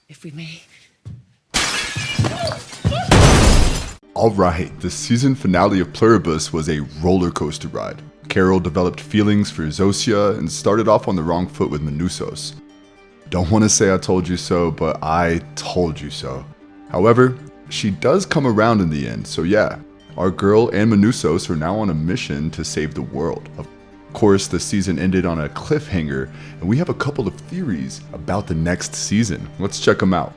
if we may. Alright, the season finale of Pluribus was a roller coaster ride. Carol developed feelings for Zosia and started off on the wrong foot with Manousos. Don't want to say I told you so, but I told you so. However, she does come around in the end, so yeah, our girl and Manousos are now on a mission to save the world. Of course, the season ended on a cliffhanger, and we have a couple of theories about the next season. Let's check them out.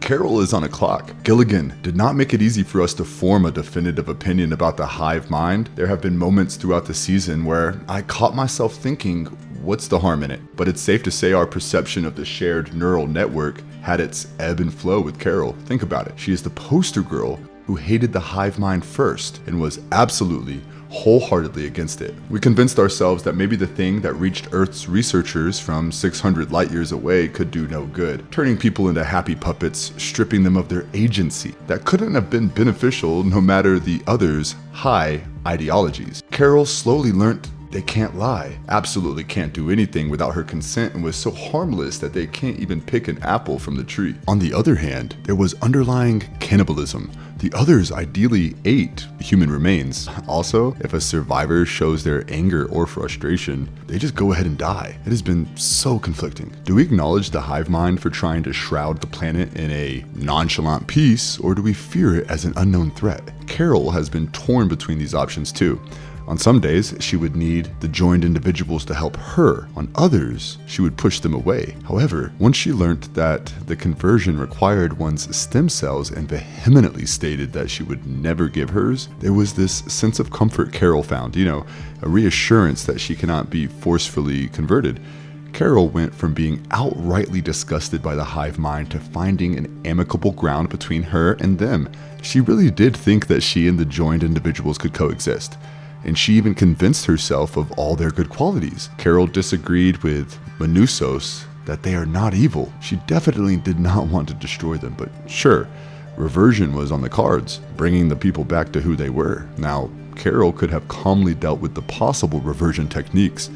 Carol is on a clock. Gilligan did not make it easy for us to form a definitive opinion about the hive mind. There have been moments throughout the season where I caught myself thinking, what's the harm in it? But it's safe to say our perception of the shared neural network had its ebb and flow with Carol. Think about it. She is the poster girl who hated the hive mind first and was absolutely, wholeheartedly against it. We convinced ourselves that maybe the thing that reached Earth's researchers from 600 light years away could do no good, turning people into happy puppets, stripping them of their agency. That couldn't have been beneficial no matter the others' high ideologies. Carol slowly learnt they can't lie, absolutely can't do anything without her consent, and was so harmless that they can't even pick an apple from the tree. On the other hand, there was underlying cannibalism. The others ideally ate human remains. Also, if a survivor shows their anger or frustration, they just go ahead and die. It has been so conflicting. Do we acknowledge the hive mind for trying to shroud the planet in a nonchalant peace, or do we fear it as an unknown threat? Carol has been torn between these options too. On some days, she would need the joined individuals to help her. On others, she would push them away. However, once she learned that the conversion required one's stem cells and vehemently stated that she would never give hers, there was this sense of comfort Carol found, a reassurance that she cannot be forcefully converted. Carol went from being outrightly disgusted by the hive mind to finding an amicable ground between her and them. She really did think that she and the joined individuals could coexist. And she even convinced herself of all their good qualities. Carol disagreed with Manousos that they are not evil. She definitely did not want to destroy them, but sure, reversion was on the cards, bringing the people back to who they were. Now, Carol could have calmly dealt with the possible reversion techniques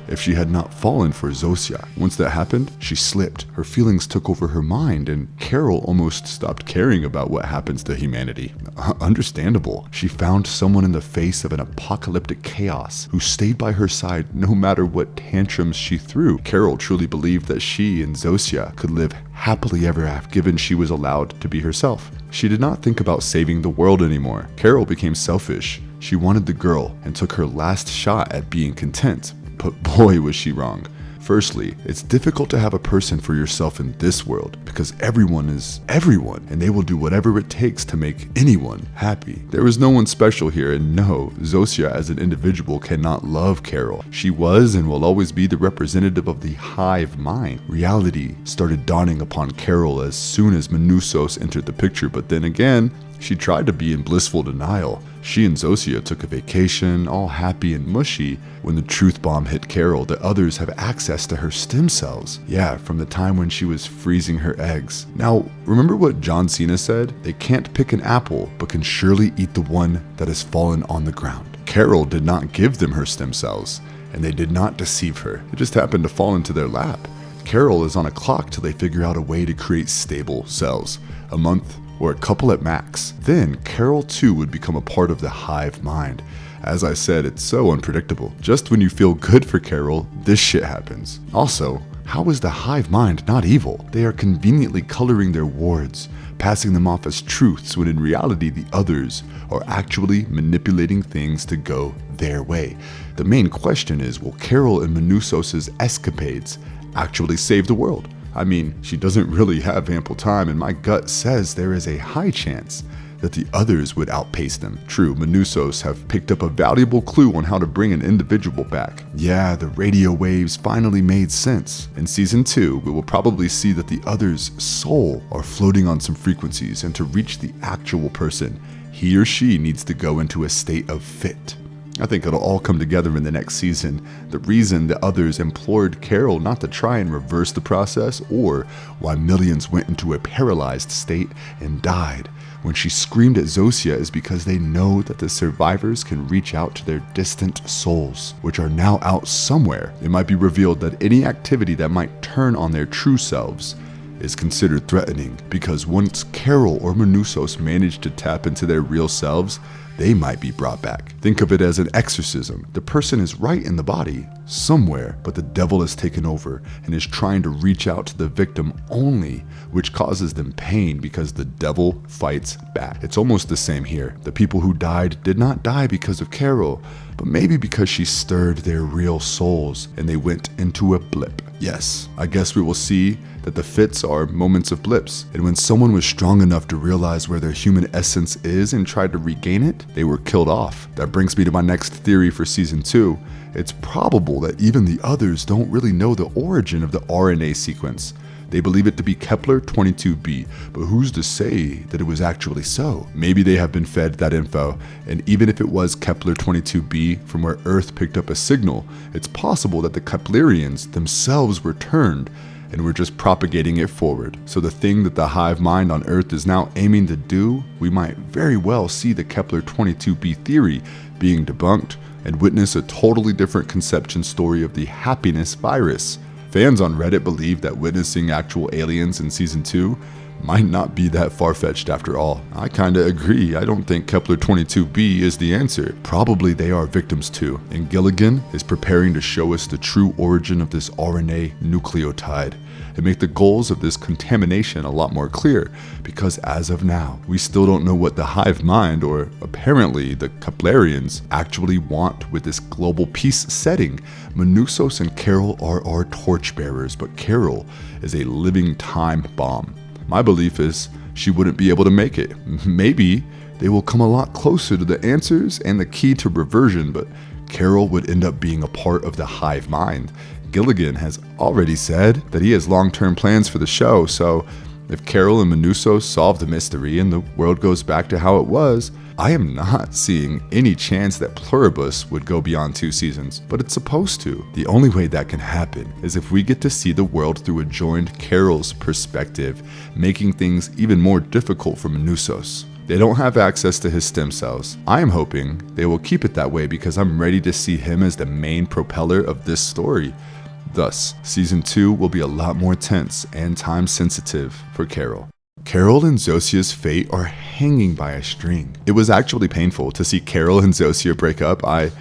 if she had not fallen for Zosia. Once that happened, she slipped. Her feelings took over her mind, and Carol almost stopped caring about what happens to humanity. Understandable. She found someone in the face of an apocalyptic chaos who stayed by her side no matter what tantrums she threw. Carol truly believed that she and Zosia could live happily ever after, given she was allowed to be herself. She did not think about saving the world anymore. Carol became selfish. She wanted the girl and took her last shot at being content. But boy, was she wrong. Firstly, it's difficult to have a person for yourself in this world because everyone is everyone and they will do whatever it takes to make anyone happy. There is no one special here, and no, Zosia as an individual cannot love Carol. She was and will always be the representative of the hive mind. Reality started dawning upon Carol as soon as Manousos entered the picture, but then again, she tried to be in blissful denial. She and Zosia took a vacation, all happy and mushy, when the truth bomb hit Carol that others have access to her stem cells. Yeah, from the time when she was freezing her eggs. Now, remember what John Cena said? They can't pick an apple, but can surely eat the one that has fallen on the ground. Carol did not give them her stem cells, and they did not deceive her. It just happened to fall into their lap. Carol is on a clock till they figure out a way to create stable cells. A month or a couple at max. Then Carol too would become a part of the hive mind. As I said, it's so unpredictable. Just when you feel good for Carol, this shit happens. Also, how is the hive mind not evil? They are conveniently coloring their wards, passing them off as truths when in reality the others are actually manipulating things to go their way. The main question is, will Carol and Manousos' escapades actually save the world? I mean, she doesn't really have ample time, and my gut says there is a high chance that the others would outpace them. True, Manousos have picked up a valuable clue on how to bring an individual back. Yeah, the radio waves finally made sense. In season 2, we will probably see that the others' soul are floating on some frequencies, and to reach the actual person, he or she needs to go into a state of fit. I think it'll all come together in the next season. The reason the others implored Carol not to try and reverse the process, or why millions went into a paralyzed state and died when she screamed at Zosia, is because they know that the survivors can reach out to their distant souls, which are now out somewhere. It might be revealed that any activity that might turn on their true selves is considered threatening, because once Carol or Manousos manage to tap into their real selves, they might be brought back. Think of it as an exorcism. The person is right in the body, somewhere, but the devil has taken over and is trying to reach out to the victim only, which causes them pain because the devil fights back. It's almost the same here. The people who died did not die because of Carol, but maybe because she stirred their real souls and they went into a blip. Yes, I guess we will see that the fits are moments of blips, and when someone was strong enough to realize where their human essence is and tried to regain it, they were killed off. That brings me to my next theory for season 2. It's probable that even the others don't really know the origin of the RNA sequence. They believe it to be Kepler 22b, but who's to say that it was actually so? Maybe they have been fed that info, and even if it was Kepler 22b from where Earth picked up a signal, it's possible that the Keplerians themselves were turned and we're just propagating it forward. So the thing that the hive mind on Earth is now aiming to do, we might very well see the Kepler 22b theory being debunked and witness a totally different conception story of the happiness virus. Fans on Reddit believe that witnessing actual aliens in season 2 might not be that far-fetched after all. I kinda agree. I don't think Kepler 22b is the answer. Probably they are victims too, and Gilligan is preparing to show us the true origin of this RNA nucleotide and make the goals of this contamination a lot more clear, because as of now, we still don't know what the hive mind, or apparently the Keplerians, actually want with this global peace setting. Manousos and Carol are our torchbearers, but Carol is a living time bomb. My belief is she wouldn't be able to make it. Maybe they will come a lot closer to the answers and the key to reversion, but Carol would end up being a part of the hive mind. Gilligan has already said that he has long-term plans for the show, so if Carol and Manousos solve the mystery and the world goes back to how it was, I am not seeing any chance that Pluribus would go beyond 2 seasons, but it's supposed to. The only way that can happen is if we get to see the world through a joined Carol's perspective, making things even more difficult for Manousos. They don't have access to his stem cells. I am hoping they will keep it that way because I'm ready to see him as the main propeller of this story. Thus, season 2 will be a lot more tense and time sensitive for Carol. Carol and Zosia's fate are hanging by a string. It was actually painful to see Carol and Zosia break up. I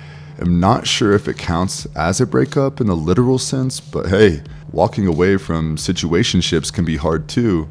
am not sure if it counts as a breakup in the literal sense, but hey, walking away from situationships can be hard too.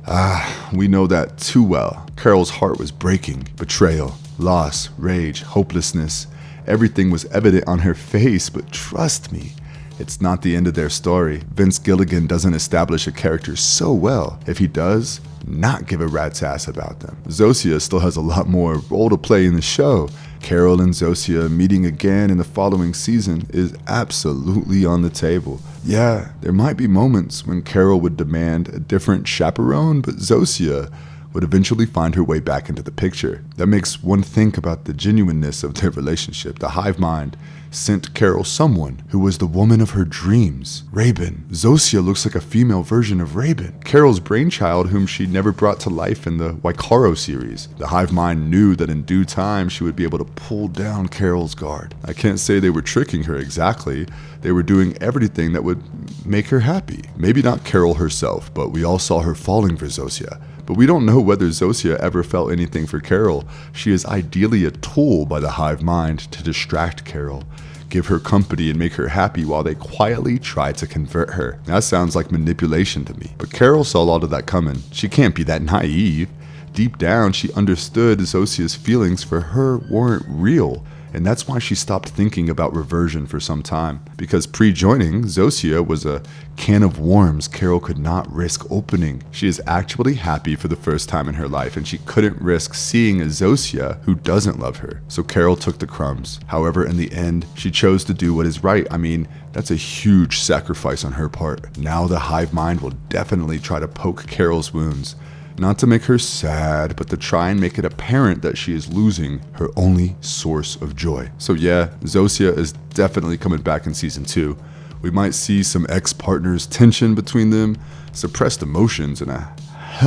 We know that too well. Carol's heart was breaking. Betrayal, loss, rage, hopelessness. Everything was evident on her face, but trust me, it's not the end of their story. Vince Gilligan doesn't establish a character so well. If he does, not give a rat's ass about them. Zosia still has a lot more role to play in the show. Carol and Zosia meeting again in the following season is absolutely on the table. Yeah, there might be moments when Carol would demand a different chaperone, but Zosia would eventually find her way back into the picture. That makes one think about the genuineness of their relationship. The hive mind sent Carol someone who was the woman of her dreams. Raven. Zosia looks like a female version of Raven, Carol's brainchild whom she never brought to life in the Waikaro series. The hive mind knew that in due time she would be able to pull down Carol's guard. I can't say they were tricking her exactly. They were doing everything that would make her happy. Maybe not Carol herself, but we all saw her falling for Zosia. But we don't know whether Zosia ever felt anything for Carol. She is ideally a tool by the hive mind to distract Carol, give her company and make her happy while they quietly try to convert her. That sounds like manipulation to me. But Carol saw all of that coming. She can't be that naive. Deep down, she understood Zosia's feelings for her weren't real. And that's why she stopped thinking about reversion for some time. Because pre-joining, Zosia was a can of worms Carol could not risk opening. She is actually happy for the first time in her life, and she couldn't risk seeing a Zosia who doesn't love her. So Carol took the crumbs. However, in the end, she chose to do what is right. I mean, that's a huge sacrifice on her part. Now the hive mind will definitely try to poke Carol's wounds. Not to make her sad, but to try and make it apparent that she is losing her only source of joy. So yeah, Zosia is definitely coming back in season 2. We might see some ex-partners tension between them, suppressed emotions, and a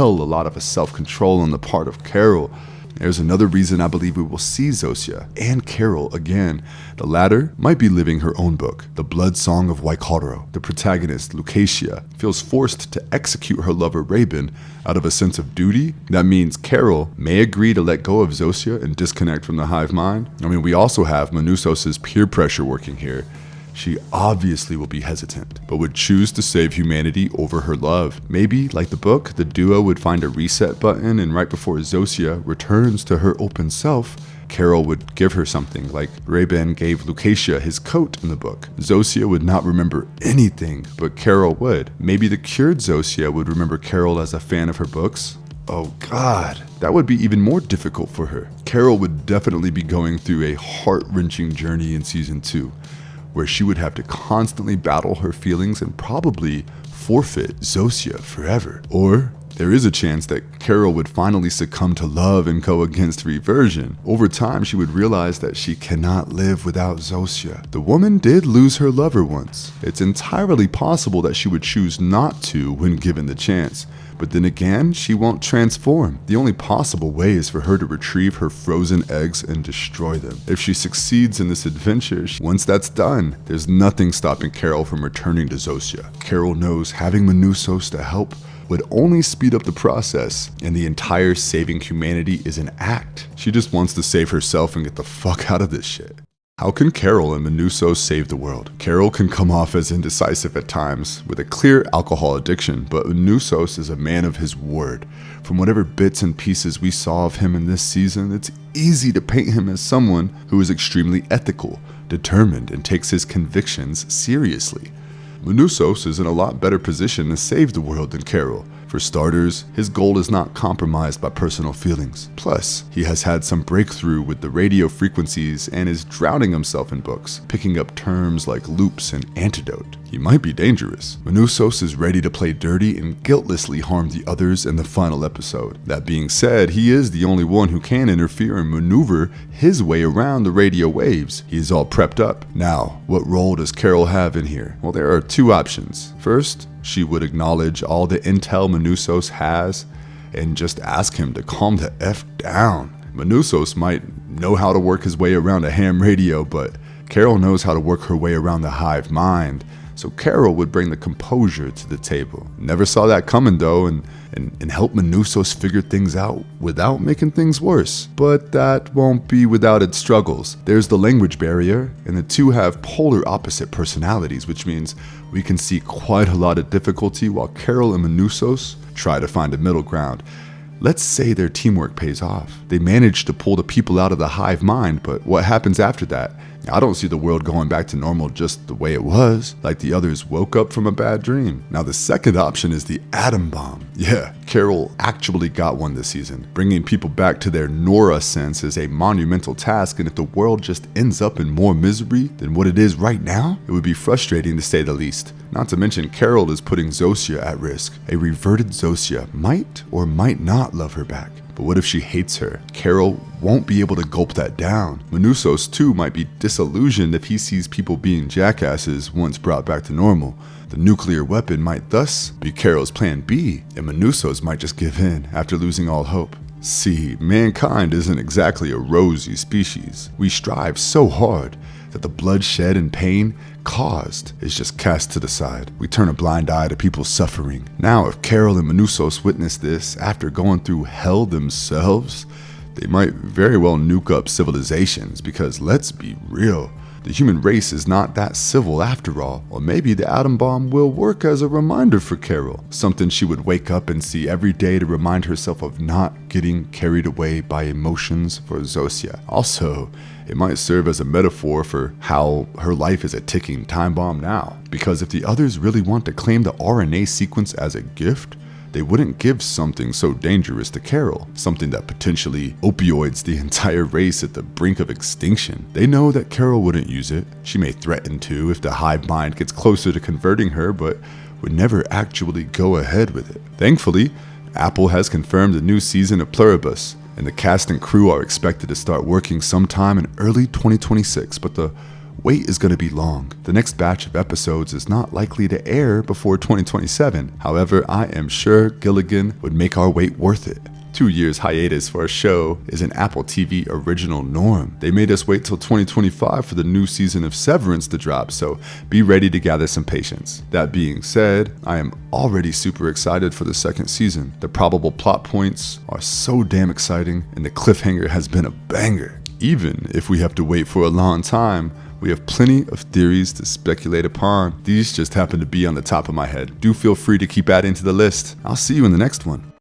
lot of self-control on the part of Carol. There's another reason I believe we will see Zosia and Carol again. The latter might be living her own book, The Blood Song of Waikaro. The protagonist, Lucasia, feels forced to execute her lover Rabin out of a sense of duty. That means Carol may agree to let go of Zosia and disconnect from the hive mind. I mean, we also have Manousos' peer pressure working here. She obviously will be hesitant, but would choose to save humanity over her love. Maybe, like the book, the duo would find a reset button, and right before Zosia returns to her open self, Carol would give her something, like Rabin gave Lucasia his coat in the book. Zosia would not remember anything, but Carol would. Maybe the cured Zosia would remember Carol as a fan of her books. Oh God, that would be even more difficult for her. Carol would definitely be going through a heart-wrenching journey in season 2. Where she would have to constantly battle her feelings and probably forfeit Zosia forever. Or there is a chance that Carol would finally succumb to love and go against reversion. Over time, she would realize that she cannot live without Zosia. The woman did lose her lover once. It's entirely possible that she would choose not to when given the chance. But then again, she won't transform. The only possible way is for her to retrieve her frozen eggs and destroy them. If she succeeds in this adventure, once that's done, there's nothing stopping Carol from returning to Zosia. Carol knows having Manousos to help would only speed up the process, and the entire saving humanity is an act. She just wants to save herself and get the fuck out of this shit. How can Carol and Manousos save the world? Carol can come off as indecisive at times, with a clear alcohol addiction, but Manousos is a man of his word. From whatever bits and pieces we saw of him in this season, it's easy to paint him as someone who is extremely ethical, determined, and takes his convictions seriously. Manousos is in a lot better position to save the world than Carol. For starters, his goal is not compromised by personal feelings. Plus, he has had some breakthrough with the radio frequencies and is drowning himself in books, picking up terms like loops and antidote. He might be dangerous. Manousos is ready to play dirty and guiltlessly harm the others in the final episode. That being said, he is the only one who can interfere and maneuver his way around the radio waves. He is all prepped up. Now, what role does Carol have in here? Well, there are two options. First, she would acknowledge all the intel Manousos has and just ask him to calm the F down. Manousos might know how to work his way around a ham radio, but Carol knows how to work her way around the hive mind. So Carol would bring the composure to the table. Never saw that coming though, and help Manousos figure things out without making things worse. But that won't be without its struggles. There's the language barrier, and the two have polar opposite personalities, which means we can see quite a lot of difficulty while Carol and Manousos try to find a middle ground. Let's say their teamwork pays off. They manage to pull the people out of the hive mind, but what happens after that? I don't see the world going back to normal just the way it was, like the others woke up from a bad dream. Now the second option is the atom bomb. Yeah, Carol actually got one this season. Bringing people back to their Nora sense is a monumental task, and if the world just ends up in more misery than what it is right now, it would be frustrating to say the least. Not to mention Carol is putting Zosia at risk. A reverted Zosia might or might not love her back. But what if she hates her? Carol won't be able to gulp that down. Manousos too might be disillusioned if he sees people being jackasses once brought back to normal. The nuclear weapon might thus be Carol's plan B, and Manousos might just give in after losing all hope. See, mankind isn't exactly a rosy species. We strive so hard that the bloodshed and pain caused is just cast to the side. We turn a blind eye to people's suffering. Now, if Carol and Manousos witness this after going through hell themselves, they might very well nuke up civilizations, because let's be real, the human race is not that civil after all. Or maybe the atom bomb will work as a reminder for Carol, something she would wake up and see every day to remind herself of not getting carried away by emotions for Zosia. Also, it might serve as a metaphor for how her life is a ticking time bomb now. Because if the others really want to claim the RNA sequence as a gift, they wouldn't give something so dangerous to Carol, something that potentially opioids the entire race at the brink of extinction. They know that Carol wouldn't use it. She may threaten to if the hive mind gets closer to converting her, but would never actually go ahead with it. Thankfully, Apple has confirmed a new season of Pluribus, and the cast and crew are expected to start working sometime in early 2026, but the wait is going to be long. The next batch of episodes is not likely to air before 2027. However, I am sure Gilligan would make our wait worth it. 2 years hiatus for a show is an Apple TV original norm. They made us wait till 2025 for the new season of Severance to drop, so be ready to gather some patience. That being said, I am already super excited for the second season. The probable plot points are so damn exciting, and the cliffhanger has been a banger. Even if we have to wait for a long time, we have plenty of theories to speculate upon. These just happen to be on the top of my head. Do feel free to keep adding to the list. I'll see you in the next one.